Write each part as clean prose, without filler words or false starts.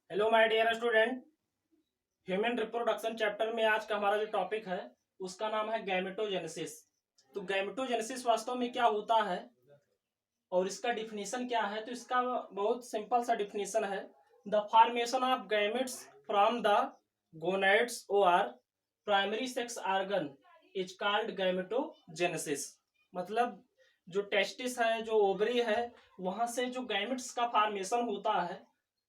Hello my dear student. Human reproduction chapter में आज का हमारा जो टॉपिक है उसका नाम है गैमेटोजेनेसिस। तो गैमेटोजेनेसिस वास्तव में क्या होता है और इसका डिफिनीशन क्या है, तो इसका बहुत सिंपल सा डिफिनीशन है। The formation of gametes from the gonads और primary sex organ is called gametogenesis. मतलब जो टेस्टिस है, जो ओवरी है, वहां से जो गैमेट्स का फॉर्मेशन होता है,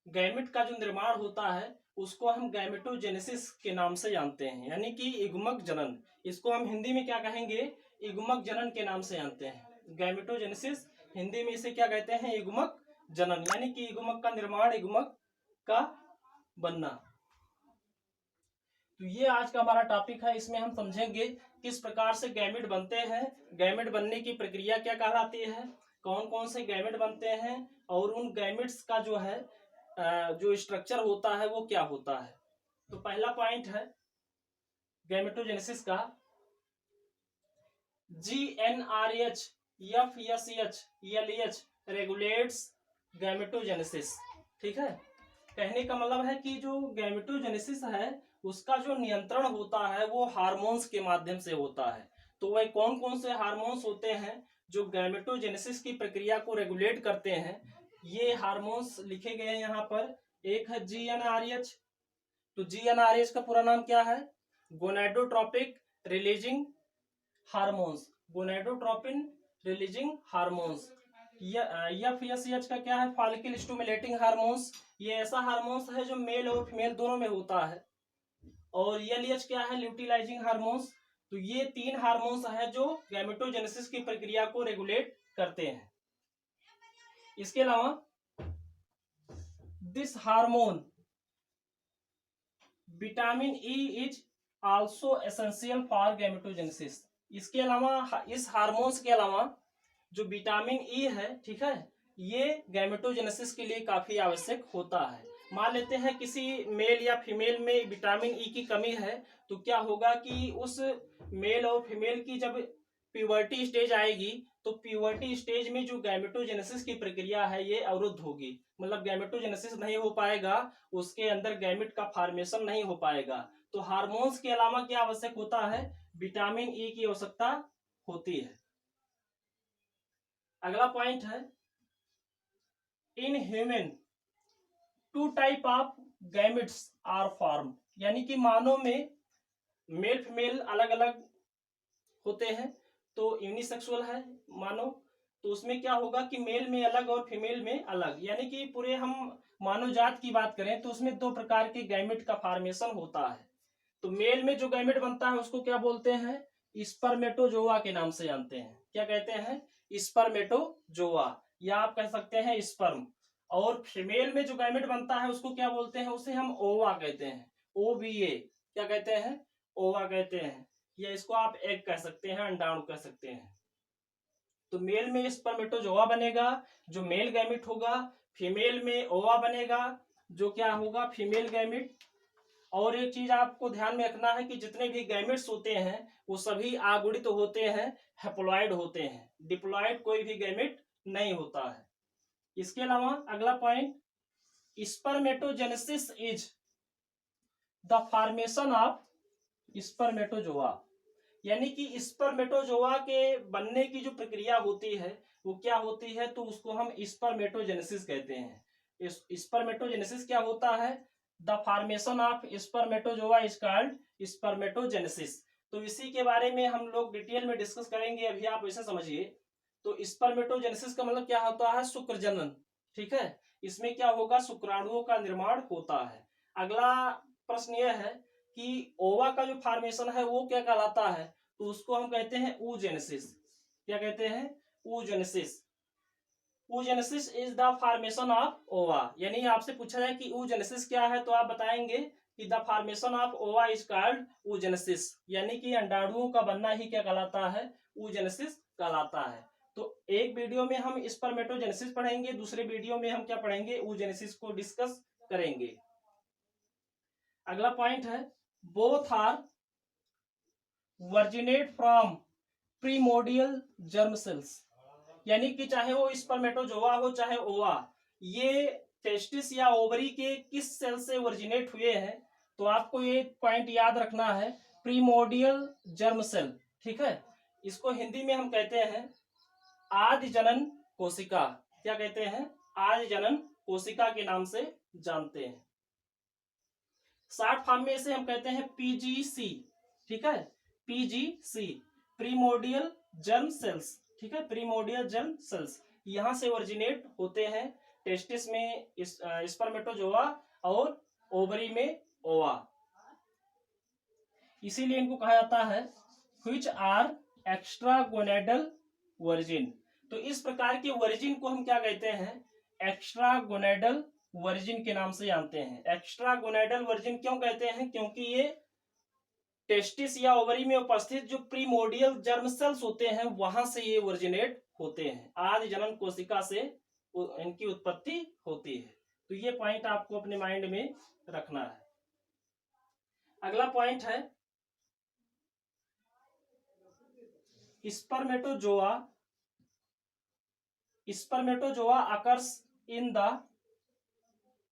गैमेट का जो निर्माण होता है, उसको हम गैमेटोजेनेसिस के नाम से जानते हैं, यानी कि युग्मक जनन। इसको हम हिंदी में क्या कहेंगे? युग्मक जनन के नाम से जानते हैं। गैमेटोजेनेसिस हिंदी में इसे क्या कहते हैं? युग्मक जनन, यानी कि युग्मक का निर्माण, युग्मक का बनना। तो ये आज का हमारा टॉपिक है। इसमें हम समझेंगे किस प्रकार से गैमेट बनते हैं, गैमेट बनने की प्रक्रिया क्या कहलाती है, कौन कौन से गैमेट बनते हैं, और उन गैमेट्स का जो है जो स्ट्रक्चर होता है वो क्या होता है। तो पहला पॉइंट है गैमेटोजेनेसिस का, GnRH FSH LH regulates gametogenesis. ठीक है, कहने का मतलब है कि जो गैमेटोजेनेसिस है उसका जो नियंत्रण होता है वो हार्मोन्स के माध्यम से होता है। तो वह कौन कौन से हार्मोन्स होते हैं जो गैमेटोजेनेसिस की प्रक्रिया को रेगुलेट करते हैं? ये हार्मोन्स लिखे गए हैं यहाँ पर। एक है GnRH। तो GnRH का पूरा नाम क्या है? Gonadotropic releasing hormones, gonadotropin releasing hormones. FSH का क्या है? Follicle stimulating hormones. ये ऐसा हार्मोन्स है जो मेल और फीमेल दोनों में होता है। और LH क्या है? ल्यूटिलाइजिंग हार्मोन्स। तो ये तीन हार्मोन्स है जो गैमेटोजेनेसिस की प्रक्रिया को रेगुलेट करते हैं। इसके अलावा this hormone vitamin E is also essential for gametogenesis. इसके अलावा, इस हार्मोन्स के अलावा जो विटामिन ई है, ठीक है, ये गैमेटोजेनेसिस के लिए काफी आवश्यक होता है। मान लेते हैं किसी मेल या फीमेल में विटामिन ई की कमी है, तो क्या होगा कि उस मेल और फीमेल की जब प्यूबर्टी स्टेज आएगी तो प्यूबर्टी स्टेज में जो गैमेटोजेनेसिस की प्रक्रिया है ये अवरुद्ध होगी। मतलब गैमेटोजेनेसिस नहीं हो पाएगा, उसके अंदर गैमेट का फॉर्मेशन नहीं हो पाएगा। तो हार्मोन्स के अलावा क्या आवश्यक होता है? विटामिन ई की आवश्यकता होती है। अगला पॉइंट है, in human two type of gametes are form. यानी कि मानव में मेल फीमेल अलग अलग होते हैं। तो यूनिसेक्सुअल है मानव, तो उसमें क्या होगा कि मेल में अलग और फीमेल में अलग, यानी कि पूरे हम मानव जात की बात करें तो उसमें दो प्रकार के गैमेट का फॉर्मेशन होता है। तो मेल में जो गैमेट बनता है उसको क्या बोलते हैं? स्पर्मेटोजोआ के नाम से जानते हैं। क्या कहते हैं? स्पर्मेटोजोआ, या आप कह सकते हैं स्पर्म। और फीमेल में जो गैमेट बनता है उसको क्या बोलते हैं? उसे हम ओवा कहते हैं। OVA क्या कहते हैं? ओवा कहते हैं। या इसको आप एग कह सकते हैं, अंडाणु कह सकते हैं। तो मेल में स्पर्मेटोजोआ बनेगा जो मेल गैमेट होगा, फीमेल में ओवा बनेगा जो क्या होगा? Female gamete. और एक चीज आपको ध्यान में रखना है कि जितने भी गैमेट्स होते हैं वो सभी आगुणित तो होते हैं, हैप्लॉइड होते हैं, डिप्लॉइड कोई भी गैमेट नहीं होता है। इसके अलावा अगला point, spermatogenesis is the formation of spermatozoa. यानी कि स्पर्मेटोजोआ के बनने की जो प्रक्रिया होती है वो क्या होती है? तो उसको हम स्पर्मेटोजेनेसिस कहते हैं। स्पर्मेटोजेनेसिस क्या होता है? The formation of spermatozoa is called spermatogenesis. तो इसी के बारे में हम लोग डिटेल में डिस्कस करेंगे, अभी आप इसे समझिए। तो स्पर्मेटोजेनेसिस का मतलब क्या होता है? शुक्र जनन। ठीक है, इसमें क्या होगा? शुक्राणुओं का निर्माण होता है। अगला प्रश्न यह है कि ओवा का जो फॉर्मेशन है वो क्या कहलाता है? तो उसको हम कहते हैं oogenesis। क्या कहते हैं? oogenesis। oogenesis is the formation of ओवा। यानी आपसे पूछा जाए कि oogenesis क्या है तो आप बताएंगे कि द फॉर्मेशन ऑफ ओवा इज कॉल्ड oogenesis। यानी कि अंडाणुओं का बनना ही क्या कहलाता है? oogenesis कहलाता है। तो एक वीडियो में हम स्पर्मेटोजेनेसिस पढ़ेंगे, दूसरे वीडियो में हम क्या पढ़ेंगे? oogenesis को डिस्कस करेंगे। अगला पॉइंट है, both are originate from primordial germ cells. यानी कि चाहे वो स्पर्मेटोजोआ हो चाहे ओवा, ये टेस्टिस या ओवरी के किस सेल से ओरिजिनेट हुए हैं, तो आपको ये पॉइंट याद रखना है, प्रीमोर्डियल जर्म सेल। ठीक है, इसको हिंदी में हम कहते हैं आदि जनन कोशिका। क्या कहते हैं? आदि जनन कोशिका के नाम से जानते हैं। शॉर्ट फॉर्म में इसे हम कहते हैं पीजीसी। ठीक है, पीजीसी, प्रीमोर्डियल जर्म सेल्स। ठीक है, प्रीमोर्डियल जर्म सेल्स यहां से ओरिजिनेट होते हैं, टेस्टिस में स्पर्मेटोजोआ और ओवरी में ओवा। इसीलिए इनको कहा जाता है व्हिच आर एक्स्ट्रागोनेडल वर्जिन। तो इस प्रकार के वर्जिन को हम क्या कहते हैं? एक्स्ट्रागोनेडल वर्जिन के नाम से जानते हैं। एक्स्ट्रागोनेडल वर्जिन क्यों कहते हैं? क्योंकि ये टेस्टिस या ओवरी में उपस्थित जो प्रीमोर्डियल जर्म सेल्स होते हैं वहां से ये ओरिजिनेट होते हैं, आदि जनन कोशिका से इनकी उत्पत्ति होती है। तो ये पॉइंट आपको अपने माइंड में रखना है। अगला पॉइंट है spermatozoa. Spermatozoa occurs in the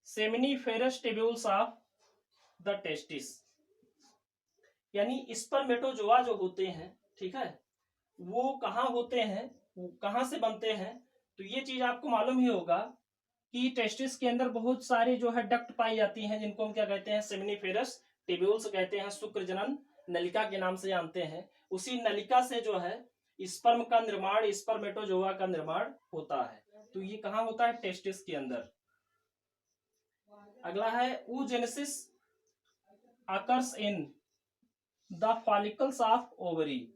seminiferous tubules of the testis. यानी स्पर्मेटोजोआ जो होते हैं, ठीक है, वो कहाँ होते हैं, कहाँ से बनते हैं? तो ये चीज आपको मालूम ही होगा कि टेस्टिस के अंदर बहुत सारे जो है डक्ट पाई जाती हैं, जिनको हम क्या कहते हैं? सेमिनिफेरस टिब्यूल्स कहते हैं, शुक्र जनन नलिका के नाम से जानते हैं। उसी नलिका से जो है स्पर्म का निर्माण, स्पर्मेटोजोआ का निर्माण होता है। तो ये कहाँ होता है? टेस्टिस के अंदर। अगला है oogenesis occurs in the follicles of ovary.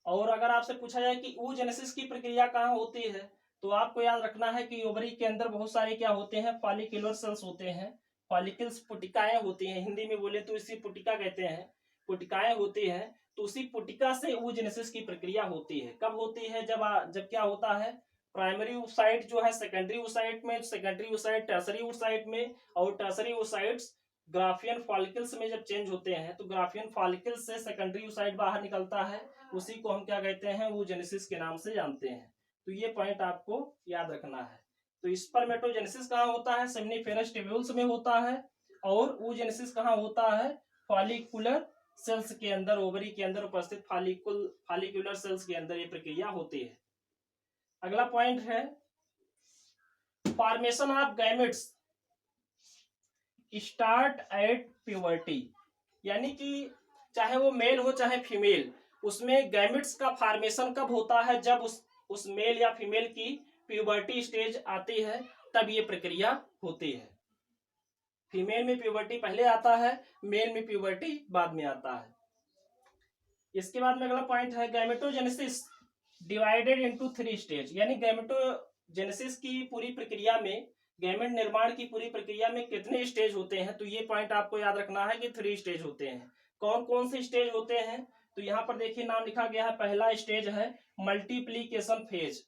और अगर आपसे पूछा जाए कि oogenesis की प्रक्रिया कहाँ होती है, तो आपको याद रखना है कि ओवरी के अंदर बहुत सारे क्या होते हैं? फॉलिकुलर सेल्स होते हैं। फॉलिकल्स पुटिकाएं होती हैं, हिंदी में बोले तो इसी पुटिका कहते हैं, पुटिकाएं होती हैं। तो उसी पुटिका से oogenesis की प्रक्रिया होती है। कब होती है? जब क्या होता है, प्राइमरी oocyte जो है सेकेंडरी oocyte में, सेकेंडरी oocyte टर्सरी oocyte में, और टर्सरी oocytes ग्राफियन फॉलिकल्स में जब चेंज होते हैं, तो ग्राफियन फॉलिकल्स से सेकेंडरी oocyte बाहर निकलता है। उसी को हम क्या कहते हैं? oogenesis के नाम से जानते हैं। तो ये पॉइंट आपको याद रखना है। तो स्पर्मेटोजेनेसिस कहाँ होता है? सेमिनिफेरस टिब्यूल्स में होता है। और oogenesis कहाँ होता है? फॉलिकुलर सेल्स के अंदर, ओवरी के अंदर उपस्थित फॉलिकुलर सेल्स के अंदर ये प्रक्रिया होती है। अगला पॉइंट है formation of gametes start at puberty. यानी कि चाहे वो मेल हो चाहे फीमेल, उसमें गैमेट्स का फॉर्मेशन कब होता है? जब उस मेल या फीमेल की प्यूबर्टी स्टेज आती है, तब ये प्रक्रिया होती है। फीमेल में प्यूबर्टी पहले आता है, मेल में प्यूबर्टी बाद में आता है। इसके बाद में अगला पॉइंट है गैमेटोजेनेसिस डिवाइडेड इनटू 3 स्टेज। यानी गैमेटोजेनेसिस की पूरी प्रक्रिया में, गैमेट निर्माण की पूरी प्रक्रिया में कितने स्टेज होते हैं? तो ये पॉइंट आपको याद रखना है कि 3 स्टेज होते हैं। कौन कौन से स्टेज होते हैं? तो यहाँ पर देखिए नाम लिखा गया है। पहला स्टेज है मल्टीप्लीकेशन फेज।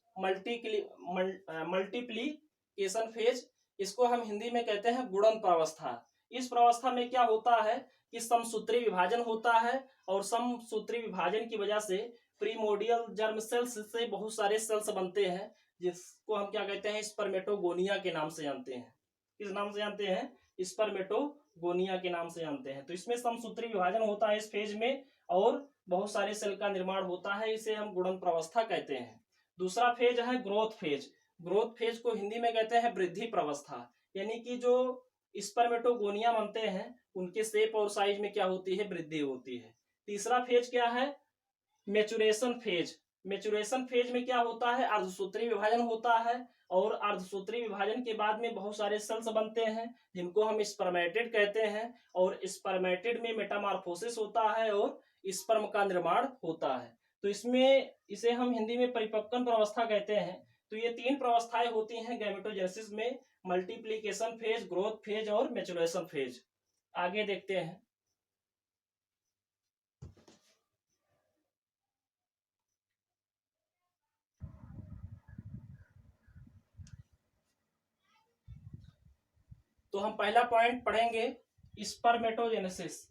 मल्टीप्लीकेशन फेज, इसको हम हिंदी में कहते हैं गुणन प्रावस्था। इस प्रावस्था में क्या होता है कि समसूत्री विभाजन होता है, और समसूत्री विभाजन की वजह से प्रीमोर्डियल जर्म सेल्स से बहुत सारे सेल्स बनते हैं, जिसको हम क्या कहते हैं? स्पर्मेटोगोनिया के नाम से जानते हैं। किस नाम से जानते हैं? स्पर्मेटोगोनिया के नाम से जानते हैं। तो इसमें समसूत्री विभाजन होता है इस फेज में, और बहुत सारे सेल का निर्माण होता है, इसे हम गुणन प्रावस्था कहते हैं। दूसरा फेज है ग्रोथ फेज। ग्रोथ फेज को हिंदी में कहते हैं वृद्धि प्रावस्था। यानी कि जो स्पर्मेटोगोनिया बनते हैं, उनके शेप और साइज में क्या होती है? वृद्धि होती है। तीसरा फेज क्या है? Maturation phase. मेचुरेशन फेज में क्या होता है? अर्धसूत्री विभाजन होता है, और अर्धसूत्री विभाजन के बाद में बहुत सारे सेल्स बनते हैं, जिनको हम स्पर्मेटिड कहते हैं। और स्पर्मेटिड में मेटामॉर्फोसिस होता है और स्पर्म का निर्माण होता है। तो इसे हम हिंदी में परिपक्वन प्रावस्था कहते हैं। तो ये 3 प्रावस्थाएं होती हैं गैमेटोजेनेसिस में, मल्टीप्लीकेशन फेज, ग्रोथ फेज और मैच्योरेशन फेज। आगे देखते हैं। तो हम पहला पॉइंट पढ़ेंगे स्पर्मेटोजेनेसिस।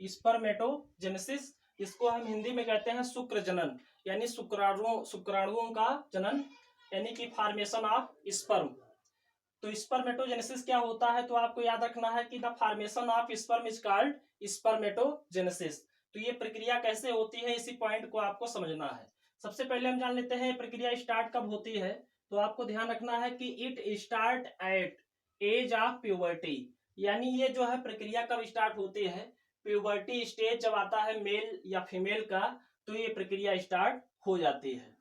स्पर्मेटोजेनेसिस, इसको हम हिंदी में कहते हैं शुक्र जनन, यानी शुक्राणुओं का जनन, यानी कि फॉर्मेशन ऑफ स्पर्म। तो स्पर्मेटोजेनेसिस क्या होता है, तो आपको याद रखना है कि the formation of sperm is called spermatogenesis. तो ये प्रक्रिया कैसे होती है, इसी पॉइंट को आपको समझना है। सबसे पहले हम जान लेते हैं प्रक्रिया स्टार्ट कब होती है। तो आपको ध्यान रखना है कि it start at age of puberty, यानी ये जो है प्रक्रिया कब स्टार्ट होती है, प्यूबर्टी स्टेज जब आता है मेल या फीमेल का, तो ये प्रक्रिया स्टार्ट हो जाती है।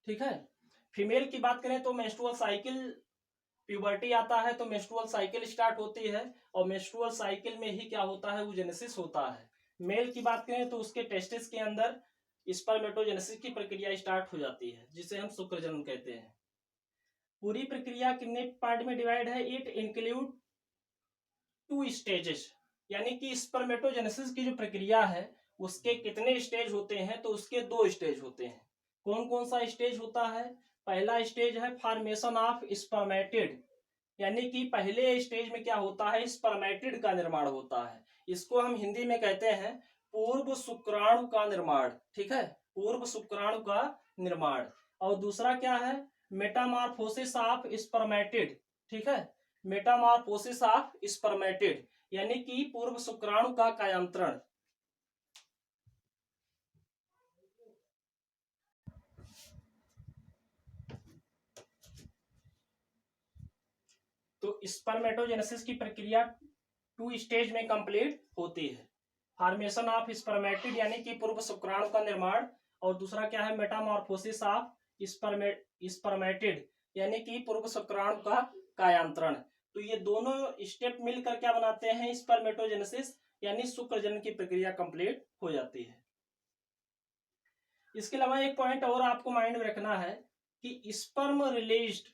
ठीक है, फीमेल की बात करें तो मेंस्ट्रुअल साइकिल, प्यूबर्टी आता है तो मेंस्ट्रुअल साइकिल स्टार्ट होती है, और मेंस्ट्रुअल साइकिल में ही क्या होता है, वो जेनेसिस होता है। मेल की बात करें तो उसके टेस्टिस के अंदर स्पर्मेटोजेनेसिस की प्रक्रिया स्टार्ट हो जाती है, जिसे हम शुक्रजनन कहते हैं। पूरी प्रक्रिया कितने पार्ट में डिवाइड है, इट इंक्लूड 2 स्टेजेस, यानी कि स्पर्मेटोजेनेसिस की जो प्रक्रिया है उसके कितने स्टेज होते हैं, तो उसके 2 स्टेज होते हैं। कौन कौन सा स्टेज होता है, पहला स्टेज है फॉर्मेशन ऑफ स्पर्मेटिड, यानी कि पहले स्टेज में क्या होता है, स्पर्मेटिड का निर्माण होता है। इसको हम हिंदी में कहते हैं पूर्व शुक्राणु का निर्माण। ठीक है, पूर्व शुक्राणु का निर्माण। और दूसरा क्या है, मेटामॉर्फोसिस ऑफ स्पर्मेटिड। ठीक है, मेटामॉर्फोसिस ऑफ स्पर्मेटिड, यानी कि पूर्व शुक्राणु का कायांतरण। तो स्पर्मेटोजेनेसिस की प्रक्रिया 2 स्टेज में कंप्लीट होती है। फॉर्मेशन ऑफ स्पर्मेटिड यानी कि पूर्व शुक्राणु का निर्माण, और दूसरा क्या है, मेटामॉर्फोसिस ऑफ स्पर्मेटिड यानी कि पूर्व शुक्राणु का कायांतरण। तो ये दोनों स्टेप मिलकर क्या बनाते हैं, स्पर्मेटोजेनेसिस, यानी शुक्रजनन की प्रक्रिया कंप्लीट हो जाती है। इसके अलावा एक पॉइंट और आपको माइंड में रखना है कि sperm released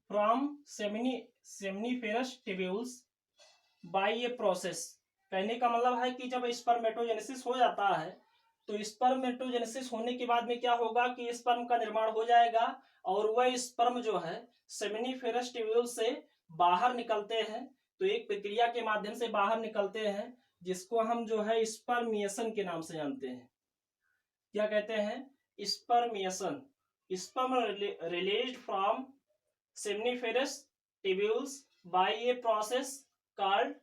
from seminiferous tubules by a process. कहने का मतलब है कि जब स्पर्मेटोजेनेसिस हो जाता है तो स्पर्मेटोजेनेसिस होने के बाद में क्या होगा कि स्पर्म का निर्माण हो जाएगा, और वह स्पर्म जो है सेमिनिफेरस टिब्यूल से बाहर निकलते हैं। तो एक प्रक्रिया के माध्यम से बाहर निकलते हैं, जिसको हम जो है स्पर्मिएशन के नाम से जानते हैं। क्या कहते हैं, spermiation. Sperm released from seminiferous tubules by a process called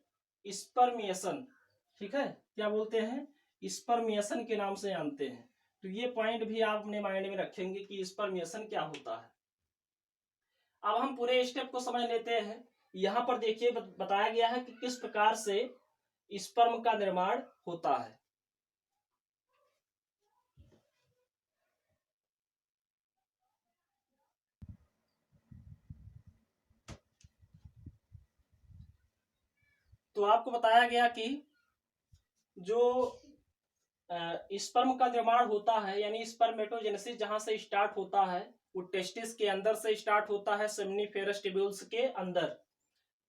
spermiation. ठीक है, क्या बोलते हैं, स्पर्मिएशन के नाम से जानते हैं। तो ये पॉइंट भी आप अपने माइंड में रखेंगे कि स्पर्मिएशन क्या होता है। अब हम पूरे स्टेप को समझ लेते हैं। यहां पर देखिए बताया गया है कि किस प्रकार से स्पर्म का निर्माण होता है। तो आपको बताया गया कि जो स्पर्म का निर्माण होता है, यानी स्पर्मेटोजेनेसिस जहां से स्टार्ट होता है, वो टेस्टिस के अंदर से स्टार्ट होता है, सेमिनिफेरस टिब्यूल्स के अंदर।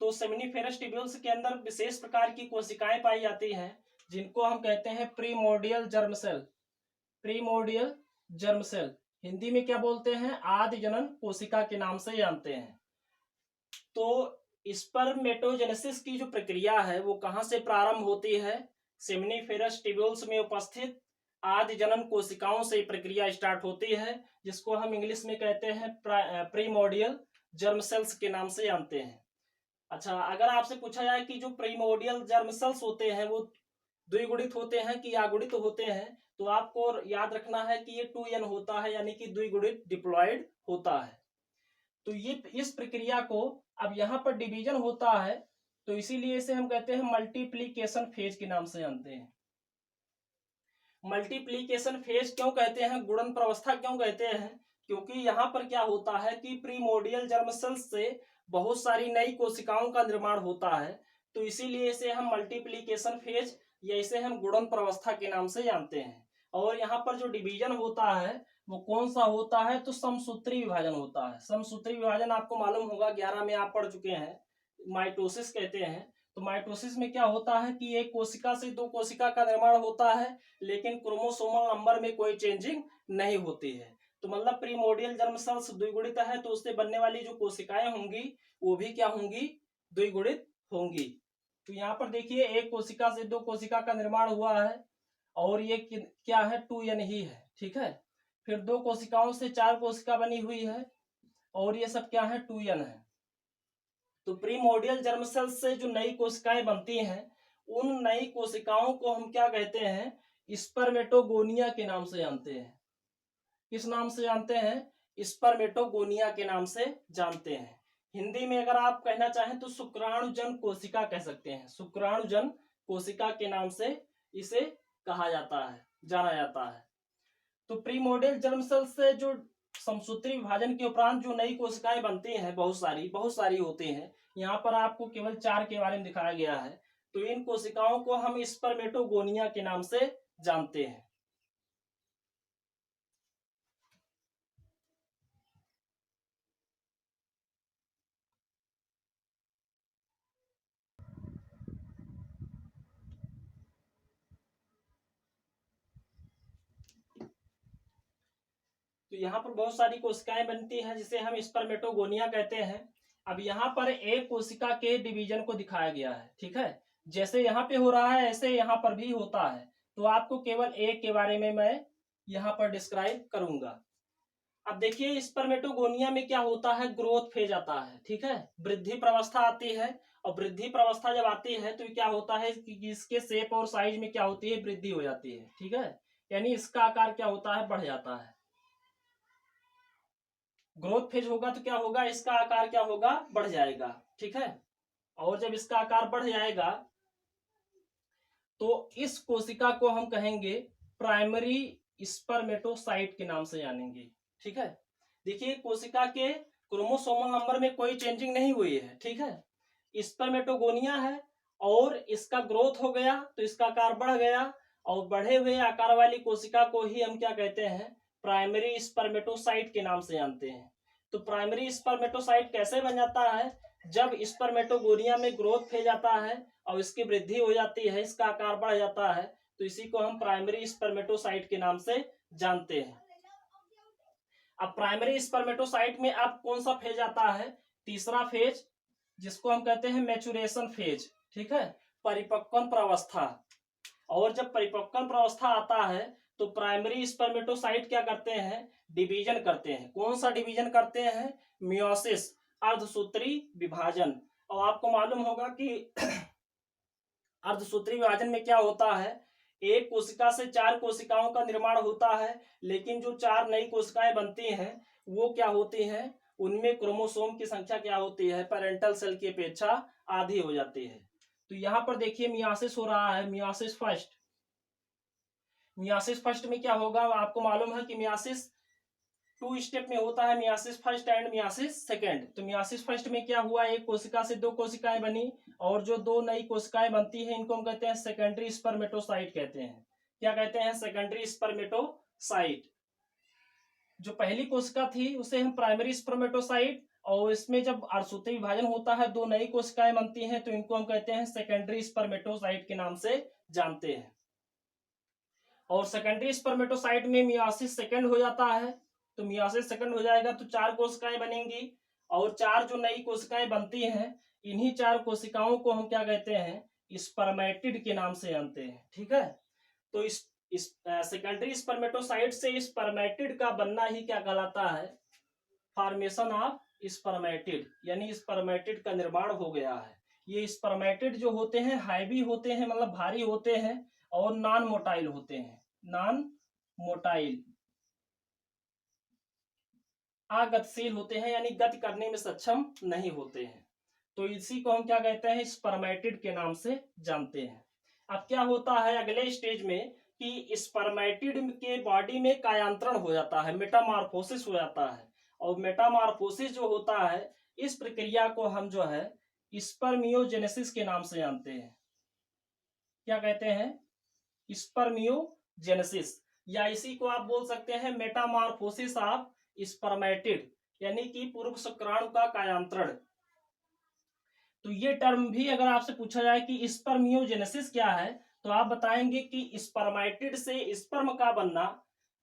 तो सेमिनिफेरस टिब्यूल्स के अंदर विशेष प्रकार की कोशिकाएं पाई जाती हैं, जिनको हम कहते हैं primordial germ cell. Primordial germ cell Hindi में क्या बोलते हैं, आदि जनन कोशिका के नाम से जानते हैं। तो स्पर्मेटोजेनेसिस की जो प्रक्रिया है वो कहां से प्रारंभ होती है, सेमिनिफेरस टिब्यूल्स में उपस्थित आदि जनन कोशिकाओं से प्रक्रिया स्टार्ट होती है, जिसको हम इंग्लिश में कहते हैं प्रीमोर्डियल जर्म सेल्स के नाम से जानते हैं। अच्छा, अगर आपसे पूछा जाए कि जो प्रीमोर्डियल जर्म सेल्स होते हैं वो द्विगुणित होते हैं कि आगुणित होते हैं, तो आपको याद रखना है कि ये 2n होता है, यानी कि द्विगुणित डिप्लॉयड होता है। तो ये इस प्रक्रिया को, अब यहाँ पर डिवीजन होता है तो इसीलिए इसे हम कहते हैं मल्टीप्लीकेशन फेज के नाम से जानते हैं। मल्टीप्लीकेशन फेज क्यों कहते हैं, गुणन प्रवस्था क्यों कहते हैं, क्योंकि यहाँ पर क्या होता है कि प्रीमोर्डियल जर्म सेल्स से बहुत सारी नई कोशिकाओं का निर्माण होता है। तो इसीलिए इसे हम मल्टीप्लीकेशन फेज या इसे हम गुणन प्रवस्था के नाम से जानते हैं। और यहाँ पर जो डिवीजन होता है वो कौन सा होता है, तो समसूत्री विभाजन होता है। समसूत्री विभाजन आपको मालूम होगा, 11 में आप पढ़ चुके हैं, माइटोसिस कहते हैं। तो माइटोसिस में क्या होता है कि एक कोशिका से 2 कोशिका का निर्माण होता है, लेकिन क्रोमोसोमल नंबर में कोई चेंजिंग नहीं होती है। तो मतलब प्रीमोर्डियल जर्म सेल्स द्विगुणित है, तो उससे बनने वाली जो कोशिकाएं होंगी वो भी क्या होंगी, द्विगुणित होंगी। तो यहाँ पर देखिए एक कोशिका से 2 कोशिका का निर्माण हुआ है, और ये क्या है, 2n ही है। ठीक है, फिर 2 कोशिकाओं से 4 कोशिका बनी हुई है, और ये सब क्या है, 2n है। तो प्रीमोर्डियल जर्म सेल से जो नई कोशिकाएं बनती हैं, उन नई कोशिकाओं को हम क्या कहते हैं, स्पर्मेटोगोनिया के नाम से जानते हैं। किस नाम से जानते हैं, स्पर्मेटोगोनिया के नाम से जानते हैं। हिंदी में अगर आप कहना चाहें तो शुक्राणुजन कोशिका कह सकते हैं, शुक्राणुजन कोशिका के नाम से इसे कहा जाता है, जाना जाता है। तो प्रीमोर्डियल जर्म सेल से जो समसूत्री विभाजन के उपरांत जो नई कोशिकाएं बनती हैं, बहुत सारी होती हैं। यहाँ पर आपको केवल 4 के बारे में दिखाया गया है। तो इन कोशिकाओं को हम स्पर्मेटोगोनिया के नाम से जानते हैं। तो यहाँ पर बहुत सारी कोशिकाएं बनती हैं जिसे हम स्पर्मेटोगोनिया कहते हैं। अब यहाँ पर एक कोशिका के डिवीजन को दिखाया गया है, ठीक है। जैसे यहाँ पे हो रहा है ऐसे यहाँ पर भी होता है। तो आपको केवल एक के बारे में मैं यहाँ पर डिस्क्राइब करूंगा। अब देखिए स्पर्मेटोगोनिया में क्या होता है, ग्रोथ फेज आता है, ठीक है, वृद्धि प्रवस्था आती है। और वृद्धि प्रवस्था जब आती है तो क्या होता है कि इसके शेप और साइज में क्या होती है, वृद्धि हो जाती है, ठीक है। यानी इसका आकार क्या होता है, बढ़ जाता है। ग्रोथ फेज होगा तो क्या होगा, इसका आकार क्या होगा, बढ़ जाएगा, ठीक है। और जब इसका आकार बढ़ जाएगा तो इस कोशिका को हम कहेंगे प्राइमरी स्पर्मेटोसाइट के नाम से जानेंगे, ठीक है। देखिए कोशिका के क्रोमोसोमल नंबर में कोई चेंजिंग नहीं हुई है, ठीक है। स्पर्मेटोगोनिया है और इसका ग्रोथ हो गया तो इसका आकार बढ़ गया, और बढ़े हुए आकार वाली कोशिका को ही हम क्या कहते हैं, प्राइमरी स्पर्मेटोसाइट के नाम से जानते हैं। तो प्राइमरी स्पर्मेटोसाइट कैसे बन जाता है, जब स्पर्मेटोगोनिया में ग्रोथ फेज आता है और इसकी वृद्धि हो जाती है, इसका आकार बढ़ जाता है, तो इसी को हम प्राइमरी स्पर्मेटोसाइट के नाम से जानते हैं। अब प्राइमरी स्पर्मेटोसाइट में अब कौन सा फेज आता है, तीसरा फेज, जिसको हम कहते हैं मैचुरेशन फेज, ठीक है, परिपक्वन प्रावस्था। और जब परिपक्वन प्रावस्था आता है तो प्राइमरी स्पर्मेटोसाइट क्या करते हैं, डिवीजन करते हैं। कौन सा डिवीजन करते हैं, मियोसिस, अर्धसूत्री विभाजन। और आपको मालूम होगा कि अर्धसूत्री विभाजन में क्या होता है, एक कोशिका से 4 कोशिकाओं का निर्माण होता है, लेकिन जो 4 नई कोशिकाएं बनती हैं वो क्या होती हैं, उनमें क्रोमोसोम की संख्या क्या होती है, पेरेंटल सेल की अपेक्षा आधी हो जाती है। तो यहाँ पर देखिए मियासिस हो रहा है, मियासिस फर्स्ट। मियासिस फर्स्ट में क्या होगा, आपको मालूम है कि मियासिस 2 स्टेप में होता है, myiasis first and myiasis second. तो मियासिस फर्स्ट में क्या हुआ, एक कोशिका से 2 कोशिकाएं बनी, और जो 2 नई कोशिकाएं बनती हैं इनको हम कहते हैं सेकेंडरी स्पर्मेटोसाइट कहते हैं। क्या कहते हैं, सेकेंडरी स्पर्मेटोसाइट। जो पहली कोशिका थी उसे हम प्राइमरी स्पर्मेटोसाइट, और इसमें जब अर्धसूत्री विभाजन होता है 2 नई कोशिकाएं बनती हैं तो इनको हम कहते हैं सेकेंडरी स्पर्मेटोसाइट के नाम से जानते हैं। और सेकेंडरी स्पर्मेटोसाइट में मियासिस सेकेंड हो जाता है, तो मियासिस सेकंड हो जाएगा तो 4 कोशिकाएं बनेंगी, और 4 जो नई कोशिकाएं बनती हैं इन्हीं 4 कोशिकाओं को हम क्या कहते हैं, स्पर्मेटिड के नाम से जानते हैं, ठीक है। तो इस सेकेंडरी स्पर्मेटोसाइट से स्पर्मेटिड का बनना ही क्या कहलाता है, फॉर्मेशन ऑफ स्पर्मेटिड, यानी स्पर्मेटिड का निर्माण हो गया है। ये स्पर्मेटिड जो होते हैं हैवी होते हैं, मतलब भारी होते हैं, और नॉन मोटाइल होते हैं, नॉन मोटाइल, अगतिशील होते हैं, यानी गति करने में सक्षम नहीं होते हैं। तो इसी को हम क्या कहते हैं, स्पर्मेटिड के नाम से जानते हैं। अब क्या होता है अगले स्टेज में कि स्पर्मेटिड के बॉडी में कायांतरण हो जाता है, मेटामॉर्फोसिस हो जाता है। और मेटामॉर्फोसिस जो होता है इस प्रक्रिया को हम जो है स्पर्मियोजेनेसिस के नाम से जानते हैं। क्या कहते हैं, स्पर्मियोजेनेसिस, या इसी को आप बोल सकते हैं मेटामॉर्फोसिस ऑफ स्पर्मेटिड, यानी कि पूर्व शुक्राणु का कायांतरण। तो ये टर्म भी अगर आपसे पूछा जाए कि स्पर्मियोजेनेसिस क्या है, तो आप बताएंगे कि स्पर्मेटिड से स्पर्म का बनना,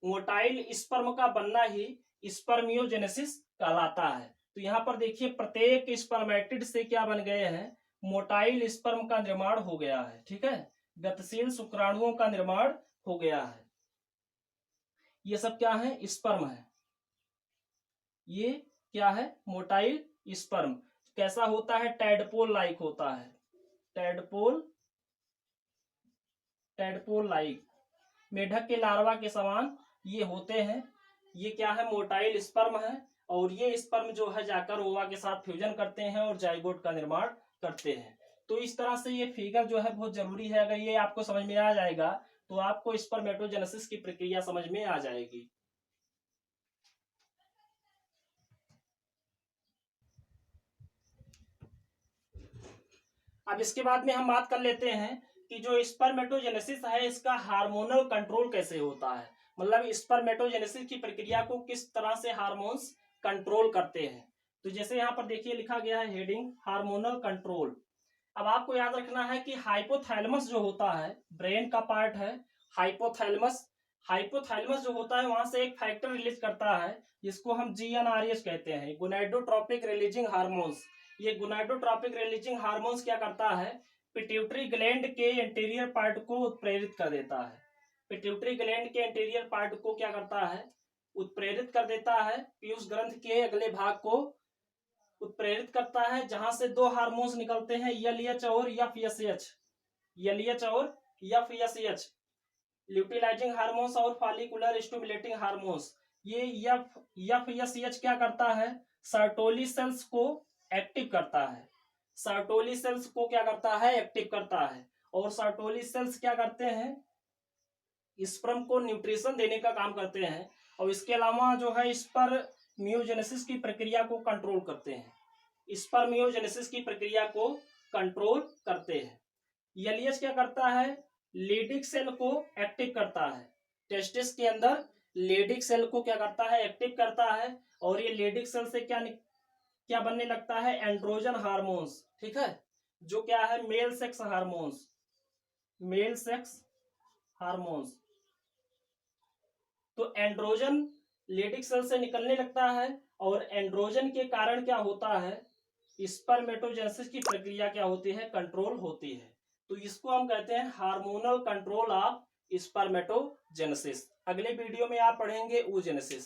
मोटाइल स्पर्म का बनना ही स्पर्मियोजेनेसिस कहलाता है। तो यहाँ पर देखिए प्रत्येक स्पर्मेटिड से क्या बन गए हैं, मोटाइल स्पर्म का निर्माण हो गया है, ठीक है, गतिशील शुक्राणुओं का निर्माण हो गया है। ये सब क्या है, स्पर्म है, ये क्या है, मोटाइल स्पर्म। कैसा होता है, टैडपोल लाइक होता है, टैडपोल लाइक, मेढक के लार्वा के समान ये होते हैं। ये क्या है, मोटाइल स्पर्म है, और ये स्पर्म जो है जाकर ओवा के साथ फ्यूजन करते हैं और जाइगोट का निर्माण करते हैं। तो इस तरह से ये फिगर जो है बहुत जरूरी है। अगर ये आपको समझ में आ जाएगा तो आपको स्पर्मेटोजेनेसिस की प्रक्रिया समझ में आ जाएगी। अब इसके बाद में हम बात कर लेते हैं कि जो स्पर्मेटोजेनेसिस है इसका हार्मोनल कंट्रोल कैसे होता है। मतलब स्पर्मेटोजेनेसिस की प्रक्रिया को किस तरह से हार्मोन्स कंट्रोल करते हैं। तो जैसे यहाँ पर देखिए लिखा गया है हेडिंग हार्मोनल कंट्रोल। अब आपको याद रखना है कि हाइपोथैलेमस जो होता है, ब्रेन का पार्ट है हाइपोथैलेमस। हाइपोथैलेमस जो होता है वहां से एक फैक्टर रिलीज करता है जिसको हम GnRH कहते हैं, गोनाडोट्रोपिक रिलीजिंग हार्मोन्स। ये गोनाडोट्रोपिक रिलीजिंग हार्मोन्स क्या करता है, पिट्यूटरी ग्लैंड के इंटीरियर पार्ट को उत्प्रेरित कर देता है। पिट्यूटरी ग्लैंड के इंटीरियर पार्ट को क्या करता है, उत्प्रेरित कर देता है, पीयूष ग्रंथ के अगले भाग को उत्प्रेरित करता है, जहां से दो हार्मोन्स निकलते हैं, LH और FSH, LH और FSH, ल्यूटिलाइजिंग हार्मोन्स और फॉलिकुलर स्टिमुलेटिंग हार्मोन्स। ये FSH क्या करता है, सर्टोली सेल्स को एक्टिव करता है, सर्टोली सेल्स को क्या करता है, एक्टिव करता है। और सर्टोली सेल्स क्या करते हैं, स्पर्म को न्यूट्रिशन देने का काम करते हैं, और इसके अलावा जो है स्पर्मियोजेनेसिस की प्रक्रिया को कंट्रोल करते हैं, स्पर्मियोजेनेसिस की प्रक्रिया को कंट्रोल करते हैं। LH क्या करता है, लेडिक सेल को एक्टिव करता है, टेस्टिस के अंदर लेडिक सेल को क्या करता है, एक्टिव करता है, और ये लेडिक सेल से क्या बनने लगता है, एंड्रोजन हार्मोन्स। ठीक है, जो क्या है, male sex hormones, male sex hormones. तो एंड्रोजन लेडिक सेल से निकलने लगता है, और एंड्रोजन के कारण क्या होता है, स्पर्मेटोजेनेसिस की प्रक्रिया क्या होती है, कंट्रोल होती है। तो इसको हम कहते हैं हार्मोनल कंट्रोल ऑफ स्पर्मेटोजेनेसिस। अगले वीडियो में आप पढ़ेंगे oogenesis।